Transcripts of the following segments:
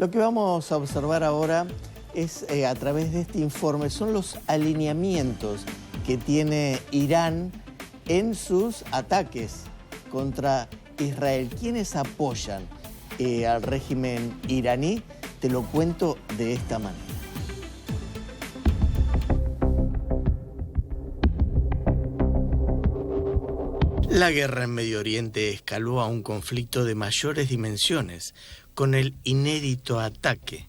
Lo que vamos a observar ahora es, a través de este informe, son los alineamientos que tiene Irán en sus ataques contra Israel. ¿Quiénes apoyan al régimen iraní? Te lo cuento de esta manera. La guerra en Medio Oriente escaló a un conflicto de mayores dimensiones, con el inédito ataque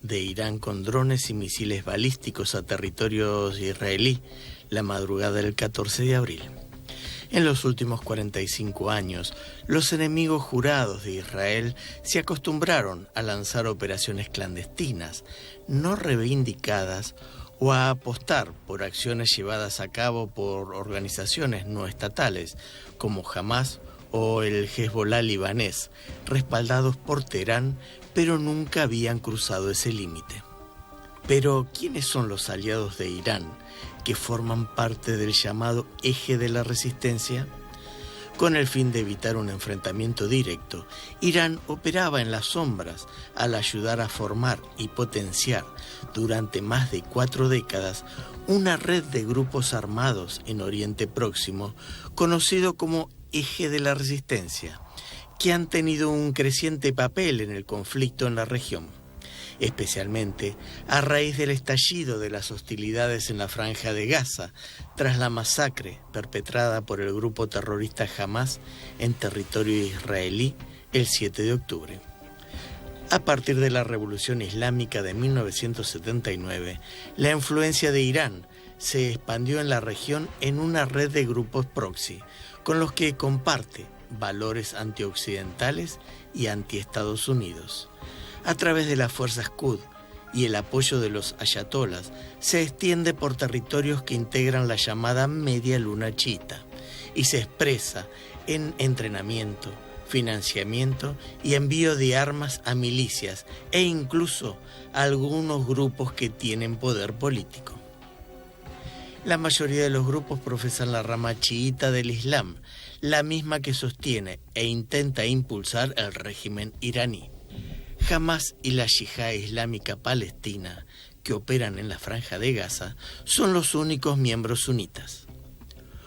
de Irán con drones y misiles balísticos a territorios israelí la madrugada del 14 de abril. En los últimos 45 años, los enemigos jurados de Israel se acostumbraron a lanzar operaciones clandestinas, no reivindicadas, o a apostar por acciones llevadas a cabo por organizaciones no estatales, como Hamás o el Hezbollah libanés, respaldados por Teherán, pero nunca habían cruzado ese límite. Pero, ¿quiénes son los aliados de Irán que forman parte del llamado eje de la resistencia? Con el fin de evitar un enfrentamiento directo, Irán operaba en las sombras al ayudar a formar y potenciar durante más de 4 décadas una red de grupos armados en Oriente Próximo, conocido como Eje de la Resistencia, que han tenido un creciente papel en el conflicto en la región, especialmente a raíz del estallido de las hostilidades en la Franja de Gaza tras la masacre perpetrada por el grupo terrorista Hamás en territorio israelí el 7 de octubre. A partir de la Revolución Islámica de 1979, la influencia de Irán se expandió en la región en una red de grupos proxy, con los que comparte valores antioccidentales y anti-Estados Unidos. A través de las fuerzas Quds y el apoyo de los ayatolas, se extiende por territorios que integran la llamada Media Luna Chiita y se expresa en entrenamiento, financiamiento y envío de armas a milicias e incluso a algunos grupos que tienen poder político. La mayoría de los grupos profesan la rama chiita del Islam, la misma que sostiene e intenta impulsar el régimen iraní. Hamás y la Yihad Islámica Palestina, que operan en la Franja de Gaza, son los únicos miembros sunitas.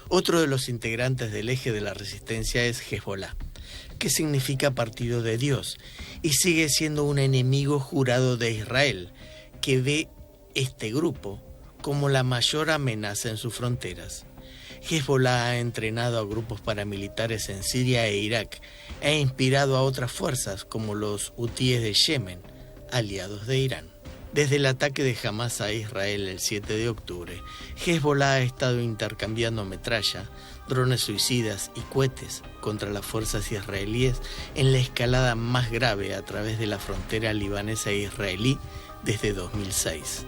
Otro de los integrantes del eje de la resistencia es Hezbollah, que significa partido de Dios, y sigue siendo un enemigo jurado de Israel, que ve este grupo como la mayor amenaza en sus fronteras. Hezbollah ha entrenado a grupos paramilitares en Siria e Irak e inspirado a otras fuerzas como los hutíes de Yemen, aliados de Irán. Desde el ataque de Hamás a Israel el 7 de octubre, Hezbollah ha estado intercambiando metralla, drones suicidas y cohetes contra las fuerzas israelíes en la escalada más grave a través de la frontera libanesa e israelí desde 2006.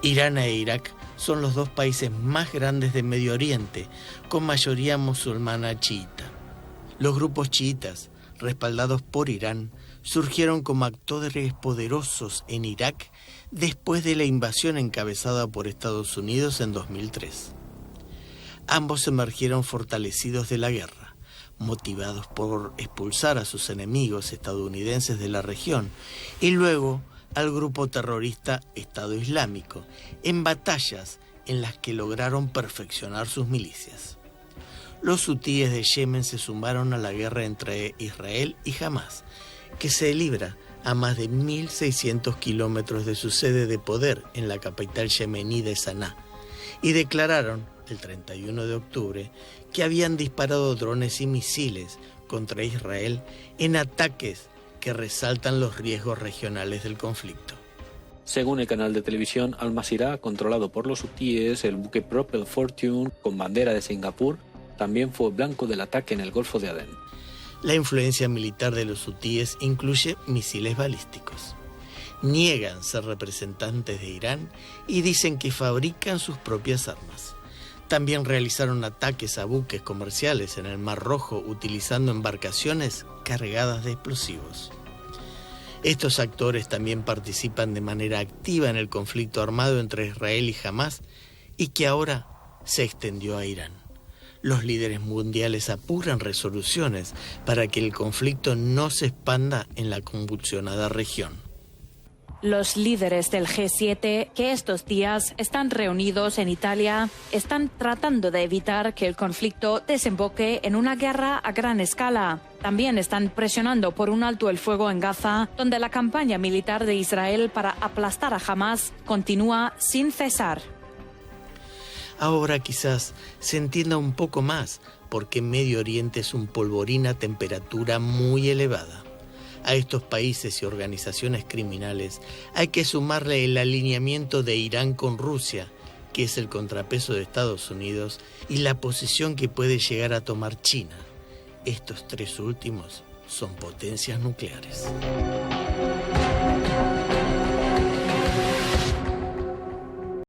Irán e Irak son los dos países más grandes de Medio Oriente, con mayoría musulmana chiita. Los grupos chiitas, respaldados por Irán, surgieron como actores poderosos en Irak después de la invasión encabezada por Estados Unidos en 2003. Ambos emergieron fortalecidos de la guerra, motivados por expulsar a sus enemigos estadounidenses de la región y luego al grupo terrorista Estado Islámico, en batallas en las que lograron perfeccionar sus milicias. Los hutíes de Yemen se sumaron a la guerra entre Israel y Hamás, que se libra a más de 1.600 kilómetros de su sede de poder en la capital yemení de Saná, y declararon el 31 de octubre que habían disparado drones y misiles contra Israel en ataques que resaltan los riesgos regionales del conflicto. Según el canal de televisión Al Masirah, controlado por los hutíes, el buque Propel Fortune, con bandera de Singapur, también fue blanco del ataque en el Golfo de Adén. La influencia militar de los hutíes incluye misiles balísticos. Niegan ser representantes de Irán y dicen que fabrican sus propias armas. También realizaron ataques a buques comerciales en el Mar Rojo utilizando embarcaciones cargadas de explosivos. Estos actores también participan de manera activa en el conflicto armado entre Israel y Hamás y que ahora se extendió a Irán. Los líderes mundiales apuran resoluciones para que el conflicto no se expanda en la convulsionada región. Los líderes del G7, que estos días están reunidos en Italia, están tratando de evitar que el conflicto desemboque en una guerra a gran escala. También están presionando por un alto el fuego en Gaza, donde la campaña militar de Israel para aplastar a Hamás continúa sin cesar. Ahora quizás se entienda un poco más por qué Medio Oriente es un polvorín a temperatura muy elevada. A estos países y organizaciones criminales hay que sumarle el alineamiento de Irán con Rusia, que es el contrapeso de Estados Unidos, y la posición que puede llegar a tomar China. Estos tres últimos son potencias nucleares.